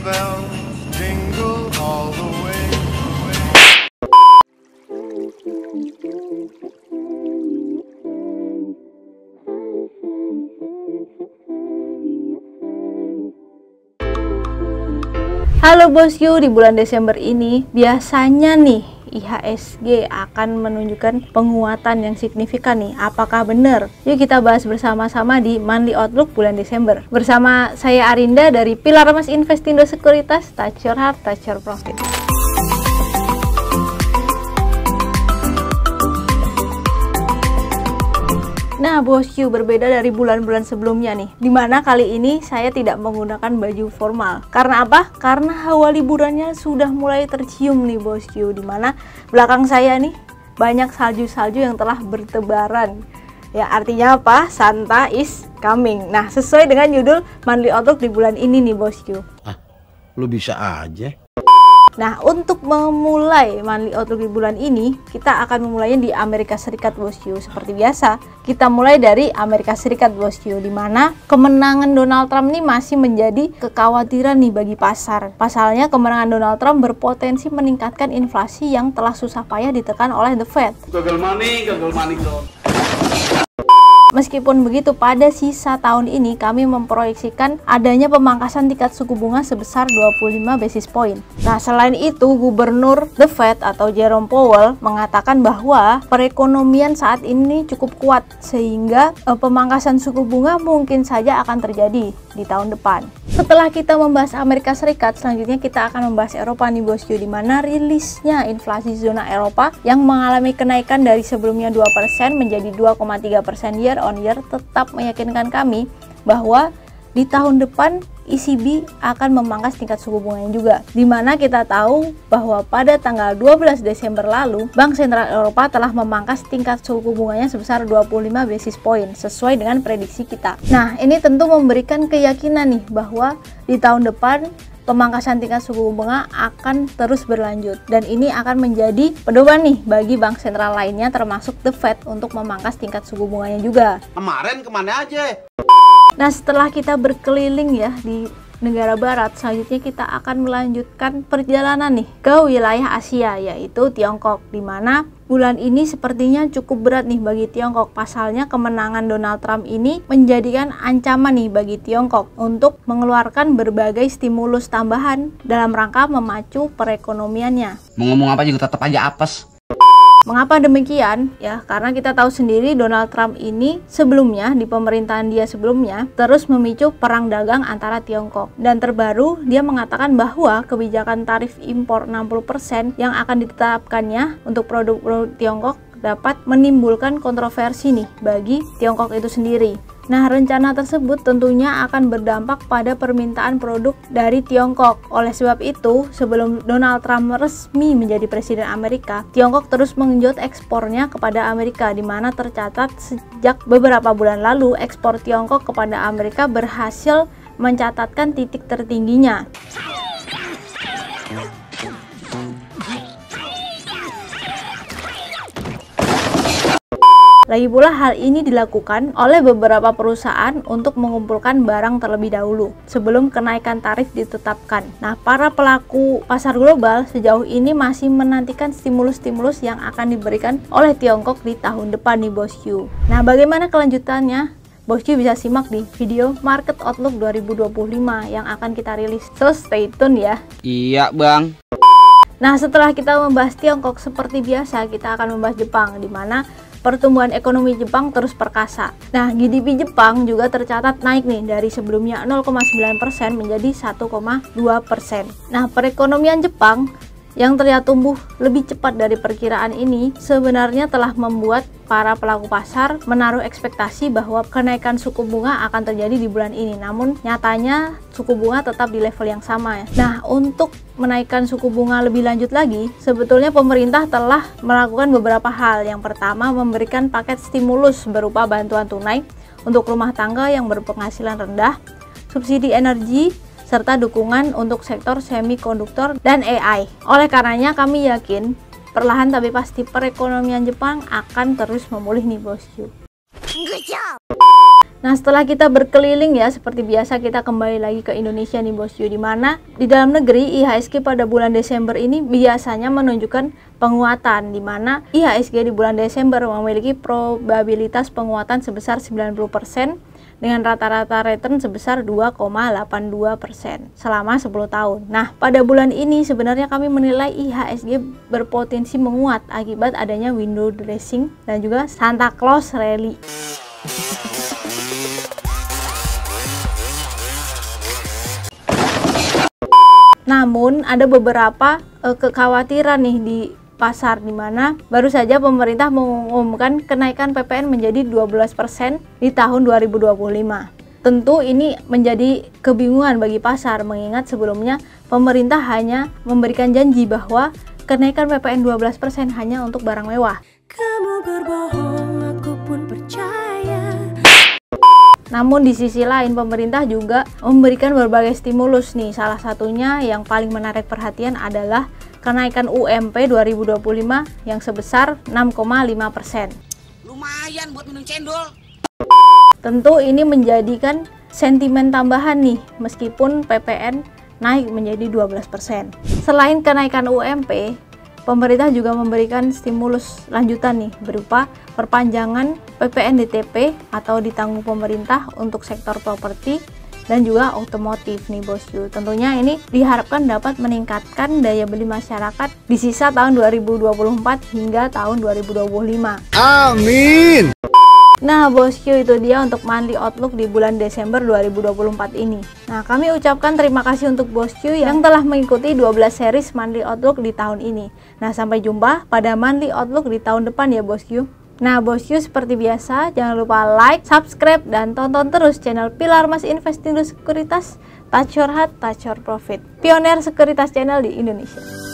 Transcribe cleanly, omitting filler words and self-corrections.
bells jingle all the way. Halo bosku, di bulan Desember ini biasanya nih IHSG akan menunjukkan penguatan yang signifikan nih. Apakah benar? Yuk kita bahas bersama-sama di Monthly Outlook bulan Desember. Bersama saya Arinda dari Pilar Emas Investindo Sekuritas. Touch your heart, touch your profit. Nah bosku, berbeda dari bulan-bulan sebelumnya nih, dimana kali ini saya tidak menggunakan baju formal. Karena apa? Karena hawa liburannya sudah mulai tercium nih bosku, dimana belakang saya nih banyak salju-salju yang telah bertebaran. Ya artinya apa? Santa is coming. Nah sesuai dengan judul Monthly Outlook di bulan ini nih bosku. Lu bisa aja. Nah, untuk memulai Monthly Outlook di bulan ini, kita akan memulainya di Amerika Serikat bosku. Seperti biasa, kita mulai dari Amerika Serikat bosku, di mana kemenangan Donald Trump ini masih menjadi kekhawatiran nih bagi pasar. Pasalnya, kemenangan Donald Trump berpotensi meningkatkan inflasi yang telah susah payah ditekan oleh The Fed. Gagal money dong. Meskipun begitu, pada sisa tahun ini kami memproyeksikan adanya pemangkasan tingkat suku bunga sebesar 25 basis point. Nah, selain itu, Gubernur The Fed atau Jerome Powell mengatakan bahwa perekonomian saat ini cukup kuat sehingga pemangkasan suku bunga mungkin saja akan terjadi di tahun depan. Setelah kita membahas Amerika Serikat, selanjutnya kita akan membahas Eropa nih bosku, di mana rilisnya inflasi zona Eropa yang mengalami kenaikan dari sebelumnya 2% menjadi 2,3% year on year tetap meyakinkan kami bahwa di tahun depan ECB akan memangkas tingkat suku bunganya juga, dimana kita tahu bahwa pada tanggal 12 Desember lalu Bank Sentral Eropa telah memangkas tingkat suku bunganya sebesar 25 basis point sesuai dengan prediksi kita. Nah ini tentu memberikan keyakinan nih bahwa di tahun depan pemangkasan tingkat suku bunga akan terus berlanjut, dan ini akan menjadi pedoman nih bagi bank sentral lainnya termasuk The Fed untuk memangkas tingkat suku bunganya juga. Kemarin kemana aja? Nah setelah kita berkeliling ya di negara barat, selanjutnya kita akan melanjutkan perjalanan nih ke wilayah Asia, yaitu Tiongkok, dimana bulan ini sepertinya cukup berat nih bagi Tiongkok. Pasalnya kemenangan Donald Trump ini menjadikan ancaman nih bagi Tiongkok untuk mengeluarkan berbagai stimulus tambahan dalam rangka memacu perekonomiannya. Mau ngomong apa juga tetap aja apes. Mengapa demikian? Ya, karena kita tahu sendiri Donald Trump ini sebelumnya, di pemerintahan dia sebelumnya, terus memicu perang dagang antara Tiongkok. Dan terbaru, dia mengatakan bahwa kebijakan tarif impor 60% yang akan ditetapkannya untuk produk-produk Tiongkok dapat menimbulkan kontroversi nih bagi Tiongkok itu sendiri. Nah, rencana tersebut tentunya akan berdampak pada permintaan produk dari Tiongkok. Oleh sebab itu, sebelum Donald Trump resmi menjadi presiden Amerika, Tiongkok terus mengenjot ekspornya kepada Amerika, di mana tercatat sejak beberapa bulan lalu ekspor Tiongkok kepada Amerika berhasil mencatatkan titik tertingginya. Lagi pula hal ini dilakukan oleh beberapa perusahaan untuk mengumpulkan barang terlebih dahulu sebelum kenaikan tarif ditetapkan. Nah, para pelaku pasar global sejauh ini masih menantikan stimulus-stimulus yang akan diberikan oleh Tiongkok di tahun depan nih bosku. Nah, bagaimana kelanjutannya? Bosku bisa simak di video Market Outlook 2025 yang akan kita rilis. So, stay tune ya. Iya bang. Nah, setelah kita membahas Tiongkok, seperti biasa kita akan membahas Jepang, di mana pertumbuhan ekonomi Jepang terus perkasa. Nah, GDP Jepang juga tercatat naik nih dari sebelumnya 0,9% menjadi 1,2%. Nah, perekonomian Jepang yang terlihat tumbuh lebih cepat dari perkiraan ini sebenarnya telah membuat para pelaku pasar menaruh ekspektasi bahwa kenaikan suku bunga akan terjadi di bulan ini. Namun nyatanya suku bunga tetap di level yang sama ya. Nah, untuk menaikkan suku bunga lebih lanjut lagi, sebetulnya pemerintah telah melakukan beberapa hal. Yang pertama, memberikan paket stimulus berupa bantuan tunai untuk rumah tangga yang berpenghasilan rendah, subsidi energi, serta dukungan untuk sektor semikonduktor dan AI. Oleh karenanya kami yakin perlahan tapi pasti perekonomian Jepang akan terus memulih nih bosku. Nah, setelah kita berkeliling ya, seperti biasa kita kembali lagi ke Indonesia nih bosku, di mana di dalam negeri IHSG pada bulan Desember ini biasanya menunjukkan penguatan, di mana IHSG di bulan Desember memiliki probabilitas penguatan sebesar 90% dengan rata-rata return sebesar 2,82% selama 10 tahun. Nah, pada bulan ini sebenarnya kami menilai IHSG berpotensi menguat akibat adanya window dressing dan juga Santa Claus rally. Namun ada beberapa kekhawatiran nih di pasar, di mana baru saja pemerintah mengumumkan kenaikan PPN menjadi 12% di tahun 2025. Tentu ini menjadi kebingungan bagi pasar, mengingat sebelumnya pemerintah hanya memberikan janji bahwa kenaikan PPN 12% hanya untuk barang mewah. Kamu berbohong, aku pun percaya. Namun di sisi lain pemerintah juga memberikan berbagai stimulus nih. Salah satunya yang paling menarik perhatian adalah kenaikan UMP 2025 yang sebesar 6,5%. Lumayan buat minum cendol. Tentu ini menjadikan sentimen tambahan nih meskipun PPN naik menjadi 12%. Selain kenaikan UMP, pemerintah juga memberikan stimulus lanjutan nih berupa perpanjangan PPN DTP atau ditanggung pemerintah untuk sektor properti dan juga otomotif nih bosku. Tentunya ini diharapkan dapat meningkatkan daya beli masyarakat di sisa tahun 2024 hingga tahun 2025. Amin. Nah bosku, itu dia untuk monthly outlook di bulan Desember 2024 ini. Nah, kami ucapkan terima kasih untuk bosku yang telah mengikuti 12 series monthly outlook di tahun ini. Nah, sampai jumpa pada monthly outlook di tahun depan ya bosku. Nah bosku, seperti biasa jangan lupa like, subscribe, dan tonton terus channel Pilar Mas Investindo Sekuritas. Touch your heart, touch your profit. Pioner sekuritas channel di Indonesia.